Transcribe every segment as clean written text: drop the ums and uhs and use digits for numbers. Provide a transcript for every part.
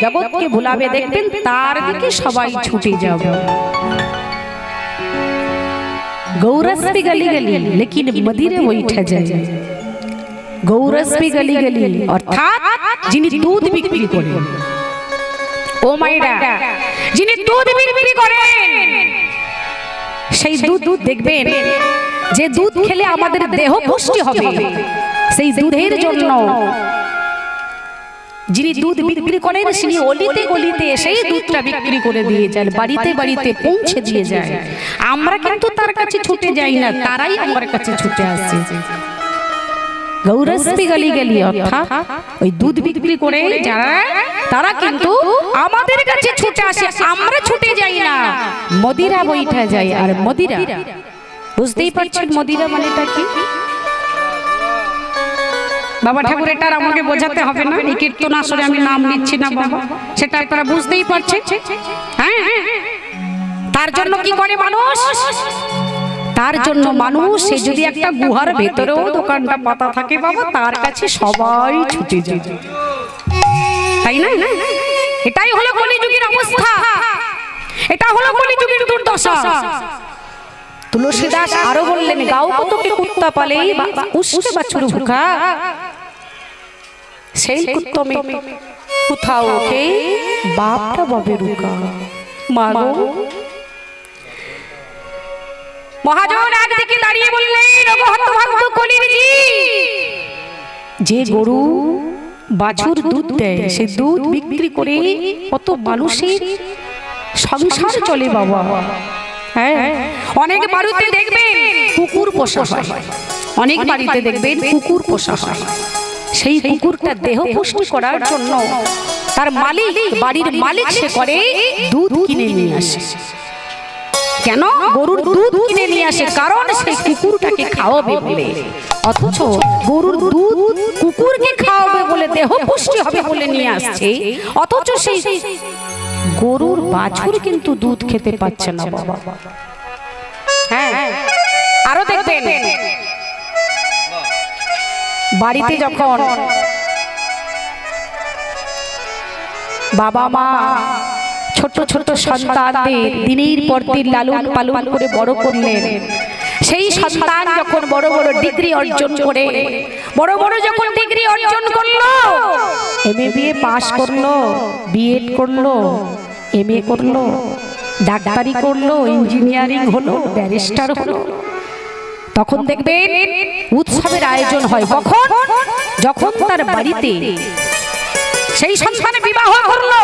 জগৎকে ভুলাবে, দেখবেন তার দিকে সবাই ছুটে যাবে। गौरस भी गली गली लेकिन मदिरे बैठा जाए। गौरस भी गली गली अर्थात जिनी दूध बिक्री करें, ओ माइरा जिनी दूध बिक्री करें সেই দুধ দেখবেন যে দুধ খেলে আমাদের দেহ পুষ্টি হবে, সেই দুধের জন্য যিনি দুধ বিক্রি করেন তিনি অলিতে গলিতে সেই দুধটা বিক্রি করে দিয়ে যান, বাড়িতে বাড়িতে পৌঁছে দিয়ে যায়। আমরা কিন্তু তার কাছে ছুটে যাই না, তারাই আমার কাছে ছুটে আসে। গৌরসপি গলি গলি অর্থাৎ ওই দুধ বিক্রি করে যারা তারা কিন্তু আমাদের কাছে ছুটে আসে, আমরা ছুটে যাই না, মদিরা বৈঠা যায়। আর মদিরা বুঝতেই পারছেন মদিরা মানেটা কি? বাবা ঠাকুর এটার আমাকে বোঝাতে হবে না, এই কীর্তন আসলে আমি নাম নিচ্ছি না বাবা, সেটা আপনারা বুঝতেই পারছেন। হ্যাঁ, তার জন্য কি করে মানুষ? তার জন্য মানুষ সে যদি একটা গুহার ভেতরেও দোকানটা পাতা থাকে বাবা, তার কাছে সবাই ছুটে যায়, তাই না? এটাই হলো কলিযুগের অবস্থা, এটা হলো কলিযুগের দুর্দশা। তুলসীদাস আরো বললেন, গাও কতকে কুত্তা পালে উষ্ণে বাছুর ভুখা, সেই কুত্তা মে কোথাও ওকে বাপটা বাবে রুকা। মাগো মহাজন একদিকে দাঁড়িয়ে বললেন, ওগো হতভাগ্য কলির জি, যে গরু বাছুর দুধ দেয় সে দুধ বিক্রি করে কত মানুষের সংসার চলে বাবা। হ্যাঁ, অনেক বাড়িতে দেখবেন কুকুর পোষা হয়, অনেক বাড়িতে দেখবেন কুকুর পোষা হয়। সেই কুকুরটা দেহ পুষ্টি করার জন্য তার মালিক, বাড়ির মালিক সে করে দুধ কিনে নিয়ে আসে। কেন গরুর দুধ কিনে নিয়ে আসে? কারণ সেই কুকুরটাকে খাওয়াবে বলে। অথচ গরুর দুধ কুকুরকে খাওয়াবে বলে, দেহ পুষ্টি হবে বলে নিয়ে আসছে, অথচ সেই গরুর বাছুর কিন্তু দুধ খেতে পাচ্ছে না বাবা। হ্যাঁ, আরো দেখবেন বাড়িতে যখন বাবা মা ছোট ছোট সন্তানদের দিনের পর দিন লালন পালন করে বড় করলেন, সেই সন্তান যখন বড় বড় ডিগ্রি অর্জন করে, বড় বড় যখন ডিগ্রি অর্জন করলো, এমএ পাস করলো, বিএড করলো, এমএ করলো, ডাক্তারি করলো, ইঞ্জিনিয়ারিং হলো, ব্যারিস্টার হলো, তখন দেখবেন উৎসবের আয়োজন হয়। কখন? যখন তার বাড়িতে সেই সন্তানের বিবাহ করলো,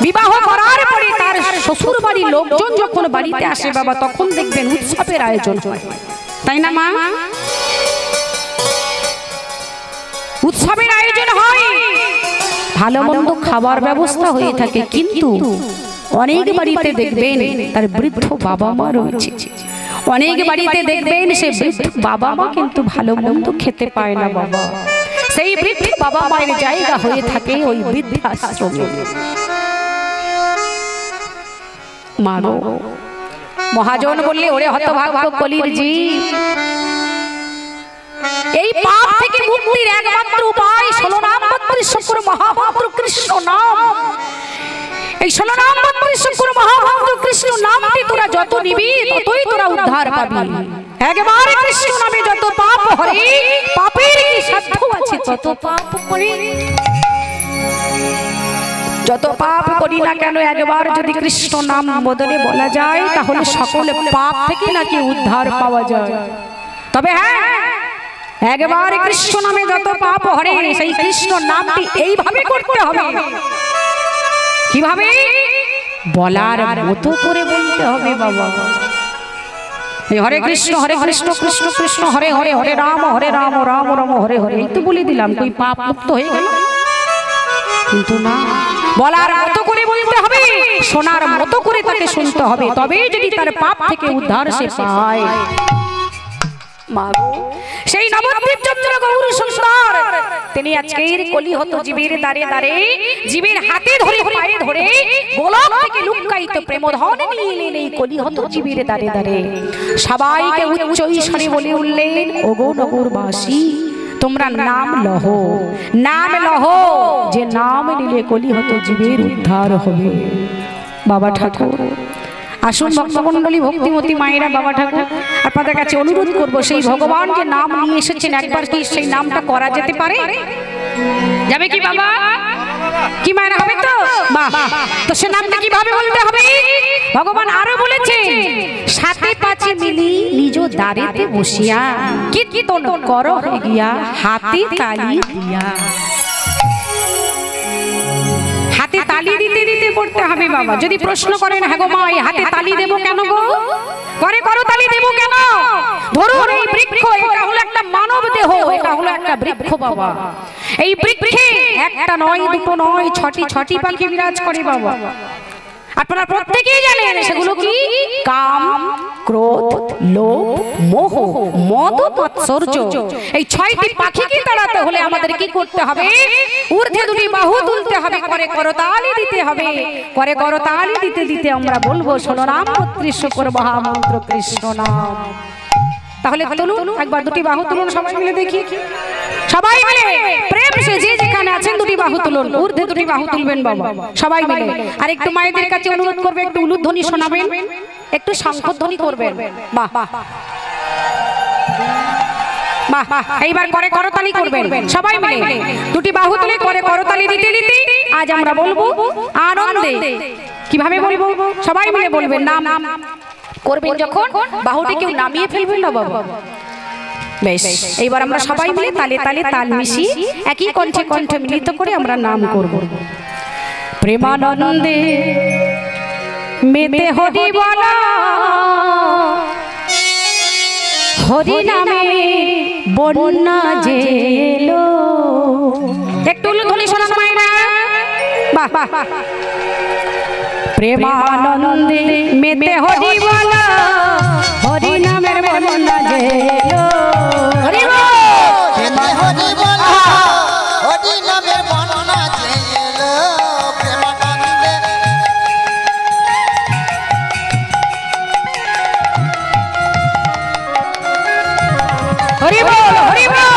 বিবাহ করার পরে তার শ্বশুর বাড়ির লোকজন যখন বাড়িতে আসে বাবা, তখন দেখবেন উৎসবের আয়োজন হয়, তাই না মা? উৎসবের আয়োজন হয়, ভালো মন্দ খাবার ব্যবস্থা হয়ে থাকে, কিন্তু অনেক বাড়িতে দেখবেন তার বৃদ্ধ বাবা মা রয়েছে, অনেক বাড়িতে দেখবেন সে বৃদ্ধ বাবা মা কিন্তু ভালো মন্দ খেতে পায় না বাবা। সেই বৃদ্ধ বাবা মায়ের জায়গা হয়ে থাকে ওই বৃদ্ধাশ্রমে। মাগো মহাজন বললে, ওরে হতভাগ্য কলির জি, এই পাপ থেকে মুক্তির একমাত্র উপায় 16 নাম 32 করে মহামন্ত্র কৃষ্ণ নাম। এই 16 নাম 32 করে মহামন্ত্র কৃষ্ণ নামটি তোরা যত নিবি ততই তোরা উদ্ধার পাবি। একবার কৃষ্ণ নামে যত পাপ হরে, পাপের কি সাধ্য আছে তত পাপ করি। যত পাপ করি না কেন, একবার যদি কৃষ্ণ নাম বদলে বলা যায়, তাহলে সকল পাপ থেকে নাকি উদ্ধার পাওয়া যায়। তবে হ্যাঁ, একবার কৃষ্ণ নামে যত পাপ হরে, সেই কৃষ্ণ নামটি এইভাবে করতে হবে। কিভাবে? বলার মতো করে বলতে হবে বাবা। হরে কৃষ্ণ কৃষ্ণ কৃষ্ণ হরে হরে, হরে রাম রাম রাম হরে হরে, এই তো বলে দিলাম, তুই পাপ মুক্ত হয়ে গেল। কিন্তু না, বলার মতো করে বলতে হবে, শোনার মতো করে তাকে শুনতে হবে, তবে যদি তার পাপ থেকে উদ্ধার সে পায়। সেই নবদ্বীপ চন্দ্র গৌর সুন্দর তিনি আজকের কলিহত জীবের দ্বারে দ্বারে, জীবের হাতে ধরে পায়ে ধরে গোলক থেকে লুকায়িত প্রেমধন নিয়ে এলেন এই কলিহত জীবের দ্বারে দ্বারে। সবাইকে উচ্চ স্বরে বলে উঠলেন, ওগো নগরবাসী, তোমরা নাম লহো, নাম লহো, যে নাম নিলে কলি হতো জীবের উদ্ধার হবে। বাবা ঠাকুর আসুন ভক্তমণ্ডলী, ভক্তিমতী মায়েরা, বাবা ঠাকুর আপনাদের কাছে অনুরোধ করব, সেই ভগবান যে নাম নিয়ে এসেছেন একবার কি সেই নামটা করা যেতে পারে? যাবে কি বাবা? কি মায়েরা হবে তো? বাহ! তো সে নামটা কিভাবে বলতে হবে? ভগবান আরো বলেছেন, সাথে পাঁচে মিলি নিজ দ্বারেতে বসিয়া কীর্তন করো গিয়া হাতে তালি দিয়া। হাতে তালি দিতে দিতে পড়তে হবে বাবা। যদি প্রশ্ন করেন, হ্যাঁ গো মা, এই হাতে তালি দেবো কেন গো? করে করো তালি দেবো কেন? ধরুন এই বৃক্ষ, এটা হলো একটা মানব দেহ, এটা হলো একটা বৃক্ষ বাবা। এই বৃক্ষে একটা নয়, দুটো নয়, ছটি পাখি বিরাজ করে বাবা। আপনারা প্রত্যেকেই জানেন সেগুলো কি? কাম, ক্রোধ, লোভ, মোহ, মদ, মাৎসর্য। এই 6টি পাখিকে তাড়াতে হলে আমাদের কি করতে হবে? ঊর্ধ্বে দুটি বাহু তুলতে হবে, করে করতালি দিতে হবে। করে করতালি দিতে দিতে আমরা বলবো, শোনো নাম পত্রিশ কর মহামন্ত্র কৃষ্ণ নাম। তাহলে তুলুন একবার, দুটি বাহু তুলুন সবাই মিলে দেখি। সবাই মিলে প্রেম সে যে যেখানে আছেন দুটি বাহু তুলুন, ঊর্ধ্বে দুটি বাহু তুলবেন বাবা সবাই মিলে। আর একটু মায়েদের কাছে অনুরোধ করবে, একটু উলুধ্বনি শোনাবেন, একটু শঙ্খধ্বনি করবেন। বাহ বাহ বাহ! এইবার করে করতালি করবেন সবাই মিলে, দুটি বাহু তুলে করে করতালি দিতে দিতে আজ আমরা বলবো আনন্দে। কিভাবে বলবো? সবাই মিলে বলবেন, নাম করবেন যখন বাহুটি কেউ নামিয়ে ফেলবেন না বাবা। বেশ, এইবার আমরা সবাই মিলে তালে তালে তাল মিশিয়ে একই কণ্ঠে কণ্ঠে মিলিত করে আমরা নাম করব। প্রেমানন্দে মেতে হরি বলা, হরি নামে বন্যা জেলো। একটু উলুধ্বনি শোনান মায়েরা। বাহ বাহ! প্রেমানন্দে মেতে হরি বলা, হরি নামের বন্যা জেলো। হরি বল! মেতে হরি বলা, হরি নামের বন্যা জেলো। প্রেমানন্দে হরি বল, হরি বল!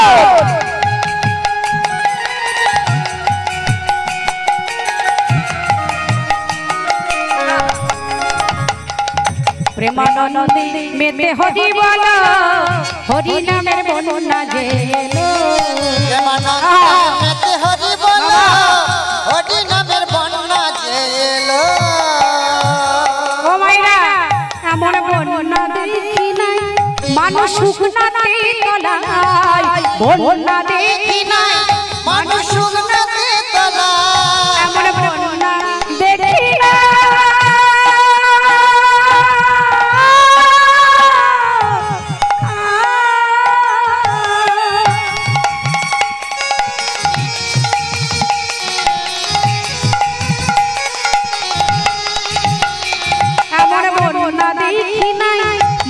প্রেমানন্দে মেতে হরি বলা, হরি নামের বন্যা জেলো। প্রেমানন্দে মেতে হরি বলা, হরি নামের বন্যা জেলো। ও মাইরা, এমন বন্যা দেখি নাই, মানুষ শুকনাতে তলায়। বন্যা দেখি নাই, মানুষ শুকনাতে তলায়। এমন বন্যা দেখি না।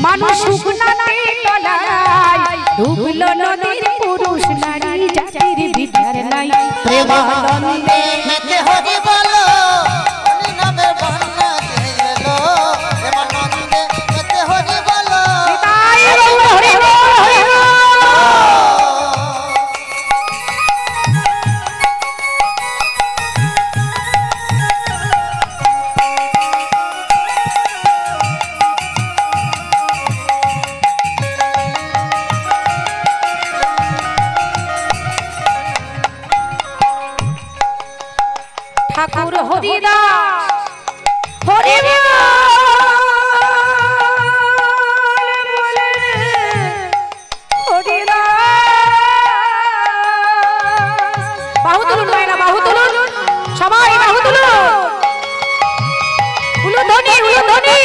মানুষ শুকনাতে তলায়, ডুবলো নদীর পুরুষ নারী জাতির বিচার নাই। প্রেমানন্দে মেতে হরি বলা, হরি নামের বন্যা জেলো। প্রেমানন্দে মেতে হরি বলা। তাই বলবো, হরি বল, হরি বল! ঠাকুর হরিদাস হরি বল বলে, হরিদাস। বাহু তুলুন মায়েরা, বাহু তুলুন সবাই, বাহু তুলুন। উলুধ্বনি, উলুধ্বনি।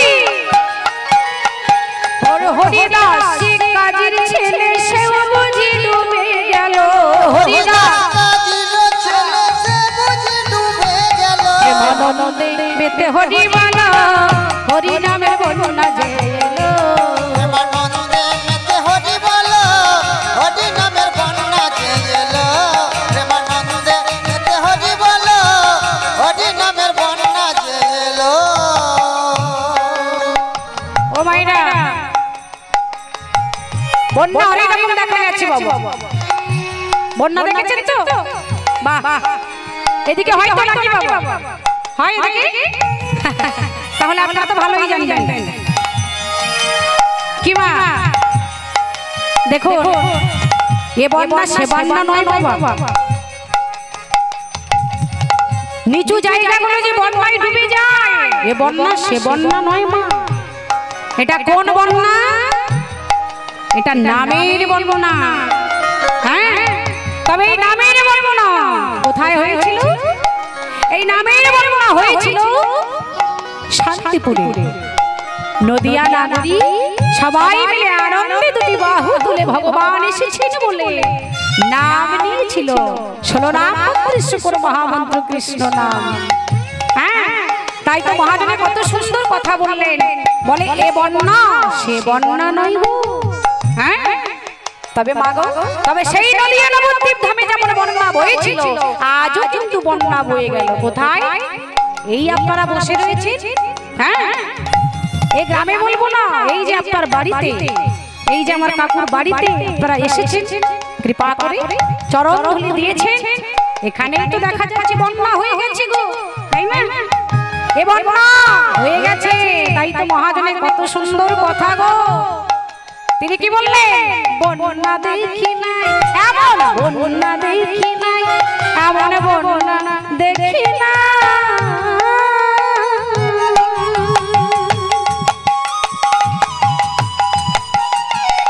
হরিদাস কাজীর ছেলে, সেও বুঝি ডুবে গেল। হরিদাস প্রেমানন্দে মেতে হরি বলা, হরি নামের বন্যা জেলো। প্রেমানন্দে মেতে হরি বলা, হরি নামের বন্যা জেলো। প্রেমানন্দে মেতে হরি বলা, হরি নামের বন্যা জেলো। ও মাইরা, বন্যা অনেক রকম দেখা যাচ্ছে বাবা। বন্যা দেখেছেন তো? বাহ, এদিকে হয়তো নাকি বাবা? হয় এদিকে? তাহলে আপনারা তো ভালোই জানবেন। কি মা দেখো, এ বন্যা সে বন্যা নয় বাবা। নিচু জায়গাগুলো যে বন্যায় ডুবে যায়, এ বন্যা সে বন্যা নয় মা। এটা কোন বন্যা? এটা নামের বন্যা। হ্যাঁ, তবে এই নামের বন্যা কোথায় হয়েছিল? এই নামের বন্যা হয়েছিল শান্তিপুরে। নদিয়া নাগরী সবাই মিলে আনন্দে দুটি বাহু তুলে ভগবান এসেছেন বলে নাম নিয়েছিল 16 নাম কৃষ্ণ মহামন্ত্র কৃষ্ণ নাম। হ্যাঁ, তাই তো মহাজনে কত সুন্দর কথা বললেন, বলে এ বন্যা সে বন্যা নয় গো। হ্যাঁ, তবে মাগো, তবে সেই নদিয়া নবদ্বীপ ধামে যেমন বন্যা বয়েছিল, আজও কিন্তু বন্যা বয়ে গেল। কোথায়? এই আপনারা বসে রয়েছে। হ্যাঁ, এই গ্রামে বলবো না, এই যে আপনার বাড়িতে, এই যে আমার কাকুর বাড়িতে আপনারা এসেছেন, কৃপা করে চরণ ধুলি দিয়েছেন, এখানেই তো দেখা যাচ্ছে বন্যা হয়ে গেছে গো, তাই না? এ বন্যা হয়ে গেছে, তাই তো মহাজনের কত সুন্দর কথা গো। তিনি কি বললেন? বন্যা দেখি নাই এমন বন্যা দেখি নাই, এমন বন্যা দেখি না।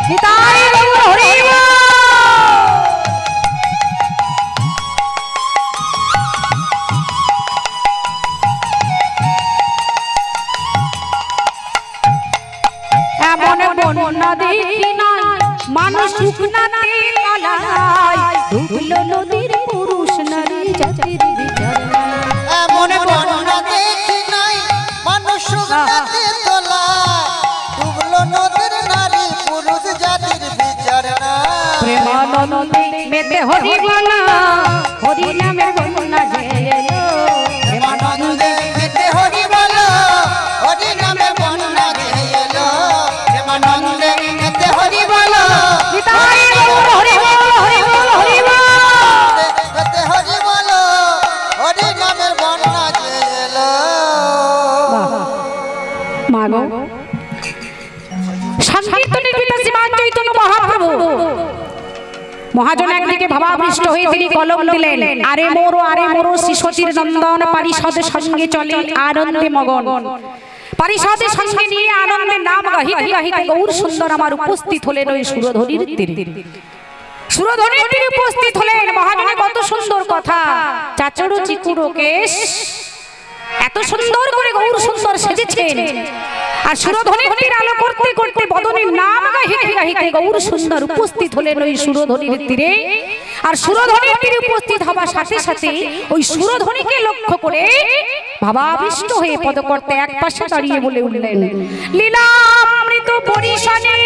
নিতাই গৌর হরি বল। এমন বন্যা দেখি নাই, মানুষ শুকনাতে তলায় ডুবলো নদীর পুরুষ নারী জাতির বিচার নাই। এমন বন্যা দেখি নাই, মানুষ শুকনাতে তলায় ডুবলো নদীর নারী পুরুষ জাতির বিচার নাই। প্রেমানন্দে মেতে হরি বলা, হরি নামের বন্যা যে এলো। প্রেমানন্দে মেতে হরি বলো, হরি নামে বন্যা যে এলো। প্রেমানন্দে মেতে হরি বলো, নিতাই গৌর হরি বল, হরি বল, হরি বল। মেতে হরি বলো, হরি নামে বন্যা যে এলো। মাগো, সংকীর্তনের পিতা শ্রীমান চৈতন্য মহাপ্রভু মহাজন একদিকে ভাবাবিষ্ট হয়ে তিনি কলম দিলেন, আরে মোরো শিশুটির নন্দন পারিষদ সঙ্গে চলে আনন্দে মগন। পারিষদের সঙ্গে নিয়ে আনন্দে নাম গাহিতে গাহিতে গৌর সুন্দর আমার উপস্থিত হলেন ওই সুরধনির তীরে। সুরধনির তীরে উপস্থিত হলেন। মহাজনের কত সুন্দর কথা, চাচড়ো চিকুড়ো কেশ, এত সুন্দর করে গৌর সুন্দর সেজেছেন। আর সুরধনির তীর আলো করতে করতে বদনের নাম গাহিতে গাহিতে গৌর সুন্দর উপস্থিত হলেন ওই সুরধনির তীরে। আর সুরধনির তীরে উপস্থিত হবার সাথে সাথে ওই সুরধনিকে লক্ষ্য করে ভাবাবিষ্ট হয়ে পদকর্তে এক পাশে দাঁড়িয়ে বলে উঠলেন, লীলামৃত পরিশনে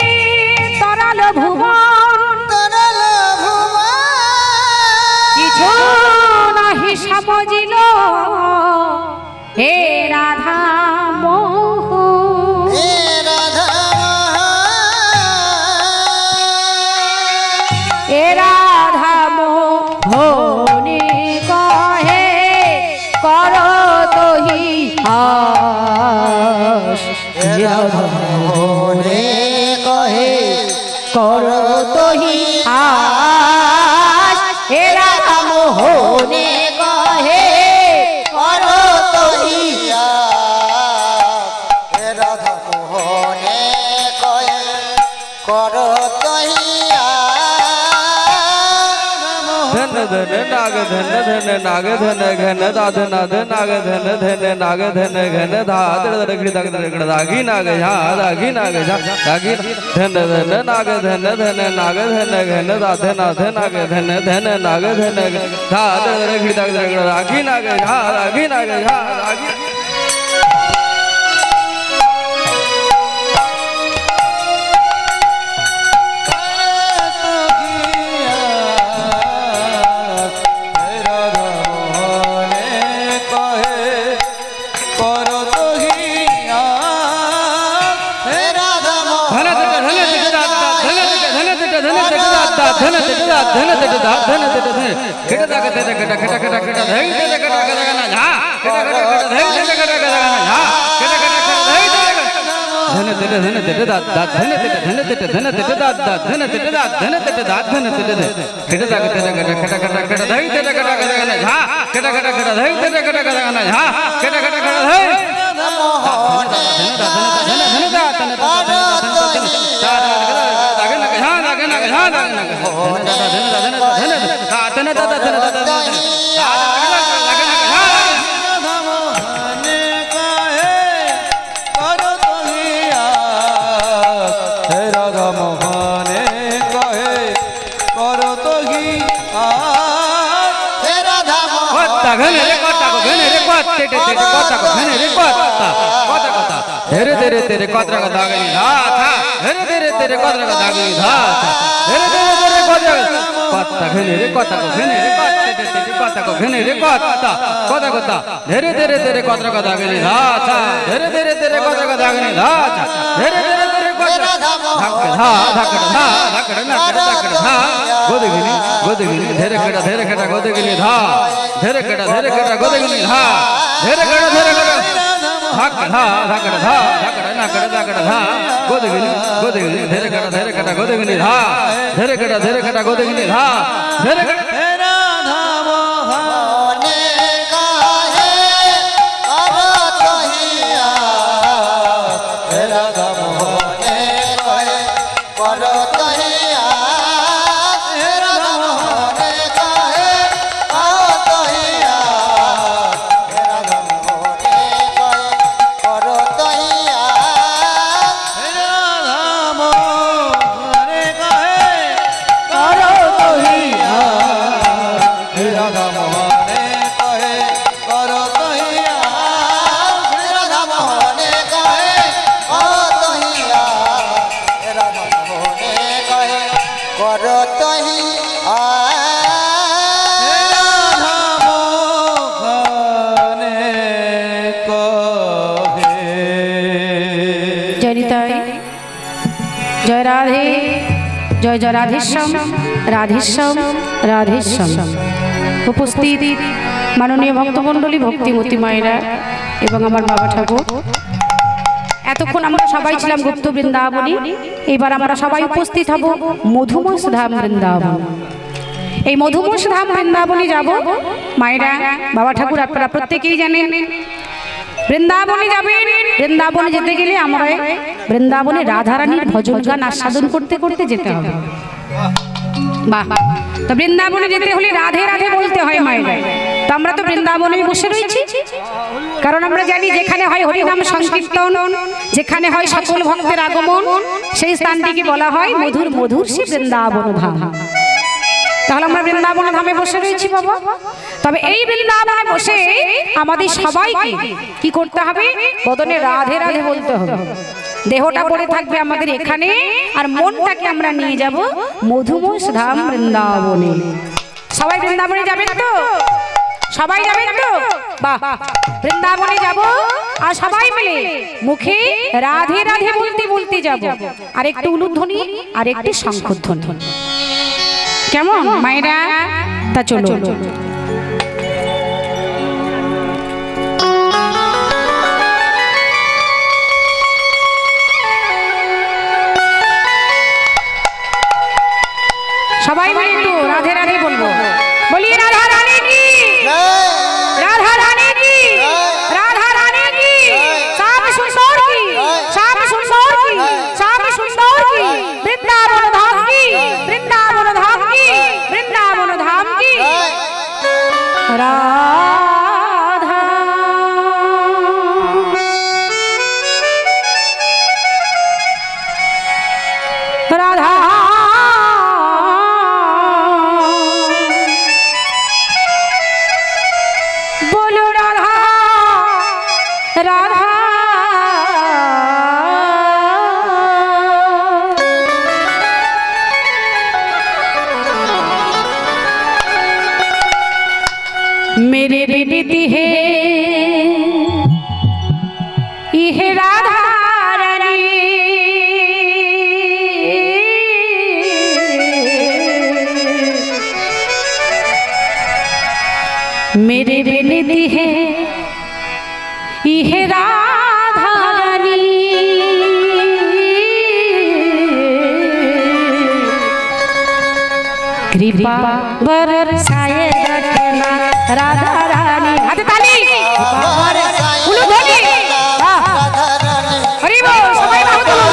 তরাল ভুবন, তরল ভুবন কিছু নাহি সমজিল হে রাধা মোহন। হে রাধা এ রাধা মোহনে কহে কর তোহি আস, রাধা মোহনে কহে কর তোহি আস, এ রাধা মোহনে কহে করো তহিয়া। হে রাধা মোহনে কহে করো তহিয়া। धन धन नाग धन धन नाग धन घन दाध नाद नाग धन धन नाग धन घन दाद रगड़ रगड़ दागी नाग झा दागी नाग झा दागी धन धन नाग धन धन नाग धन घन दाध नाद नाग धन धन नाग धन दाद रगड़ रगड़ दागी नाग झा दागी नाग झा दागी। হে রাধা মোহনে दा धन तिट दा धन तिट दा धन तिट धन खिट दा कते खट खट खट खट धई तिट खट गना झा खट खट खट धई तिट खट गना झा खट खट खट धई धन तिट दा धन तिट धन तिट धन तिट दा धन तिट दा धन तिट दा धन तिट खिट दा कते खट खट खट खट धई तिट खट गना झा खट खट खट धई तिट खट गना झा खट खट खट धई धीरे धीरे तेरे कोतरा का दागनी था धीरे धीरे तेरे कोतरा का दागनी था धीरे धीरे तेरे कोतरा कोता घने रे कोता को घने रे कोता को घने रे कोता कोता कोता धीरे धीरे तेरे कोतरा का दागनी था धीरे धीरे तेरे कोतरा का दागनी था धीरे धीरे तेरे कोतरा धक धा धक ना धक धा गोदगिनी धीरे कटा गोदगिनी था धीरे कटा गोदगिनी था धीरे कटा धक धा धक धा धक ना धक धा गोदगिनी धीरे कटा गोदगिनी था धीरे कटा गोदगिनी था धीरे कटा जय राधे जय जय राधेश्याम राधेश्याम राधेश्याम उपस्थित माननीय भक्तमंडली भक्तिमती मायरा এবং আমার বাবা ঠাকুর এতক্ষণ আমরা সবাই ছিলাম গুপ্ত বৃন্দাবনী এবার আমরা সবাই উপস্থিত হব মধুমোষ ধাম বৃন্দাবন এই মধুমোষ ধাম বৃন্দাবনে যাব মায়েরা বাবা ঠাকুর আপনারা প্রত্যেকেই জানেন বৃন্দাবনে যাবেন বৃন্দাবনে যেতে গেলে আমরা বৃন্দাবনে রাধারানীর ভজন গান আস্বাদন করতে করতে যেতে হবে বাহ তো বৃন্দাবনে যেতে হলে রাধে রাধে বলতে হয় মায়েরা তো আমরা তো বৃন্দাবনে বসে রয়েছি কারণ আমরা জানি যেখানে হয় হরিনাম সংকীর্তন যেখানে হয় সকল ভক্তের আগমন সেই স্থানটিকে বলা হয় মধুর মধুর শ্রী বৃন্দাবন ধাম তাহলে আমরা বৃন্দাবন ধামে বসে রয়েছি বাবা তবে এই বৃন্দাবনে বসে আমাদের সবাইকে কি করতে হবে বদনে রাধে রাধে বলতে হবে দেহটা পড়ে থাকবে আমাদের এখানে আর মনটাকে আমরা নিয়ে যাব মধুমোষ ধাম বৃন্দাবনে সবাই বৃন্দাবনে যাবেন তো সবাই যাবেন তো বাহ বৃন্দাবনে যাব আর সবাই মিলে মুখে রাধে রাধে বলতে বলতে যাব আর একটু উলুধ্বনি আর একটু শঙ্খধ্বনি কেমন মায়েরা তা চলো সবাই মিলে একটু রাধে রাধে বলবো বলি রাধা রানী কি রাধা রানী কি রাধা রানী কি শ্যাম সুন্দর কি শ্যাম সুন্দর কি শ্যাম সুন্দর কি বৃন্দাবন ধাম কি বৃন্দাবন ধাম কি বৃন্দাবন ধাম কি की है राधा रानी कृपा बरसाए रखना राधा रानी। हाथ ताली उलू धोनी हरि बोल सबाई बाहु तुलुन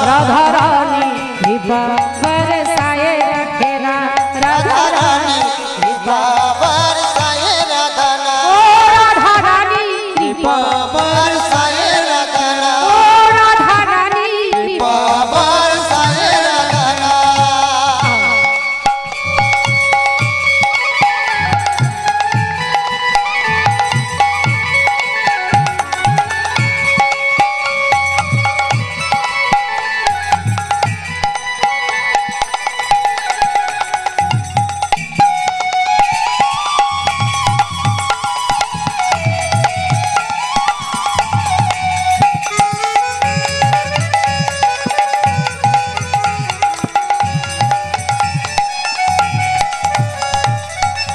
राधा रानी कृपा बरसाए रखना राधा रानी कृपा बरसाए रखना ओ राधा रानी कृपा बरसाए रखना ओ राधा रानी कृपा बरसाए रखना।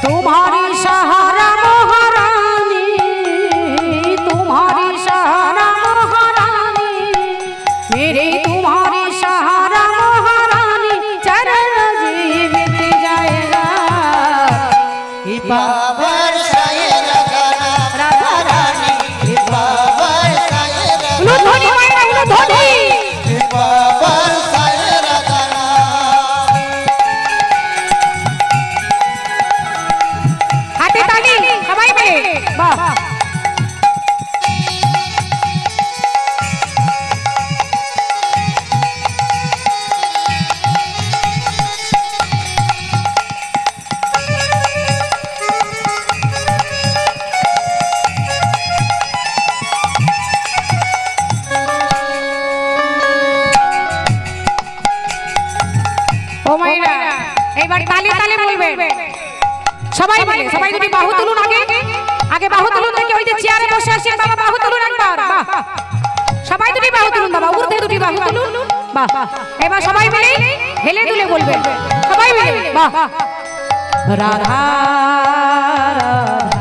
तुम्हारी सहारा महारानी तुम्हारी सहारा महारानी मेरी तुम्हारी सहारा महारानी चरण जीवित जाएगा कृपा बरसाए रखना राधा रानी कृपा बरसाए रखना धोनी मायना धोनी कृपा बरसाए रखना। हाथे ताली सबाई मिले वाह ও মাইরা এইবার তালি তালি বলবে সবাই মিলে সবাই দুটি বাহু তুলুন আগে আগে বাহু তুলুন দেখি ওই যে চেয়ারে বসে আছেন বাবা বাহু তুলুন একবার বাহ সবাই দুটি বাহু তুলুন বাবা ঊর্ধ্বে দুটি বাহু তুলুন বাহ এবার সবাই মিলে হেলে দুলে বলবেন সবাই মিলে বাহ রাধা রাধা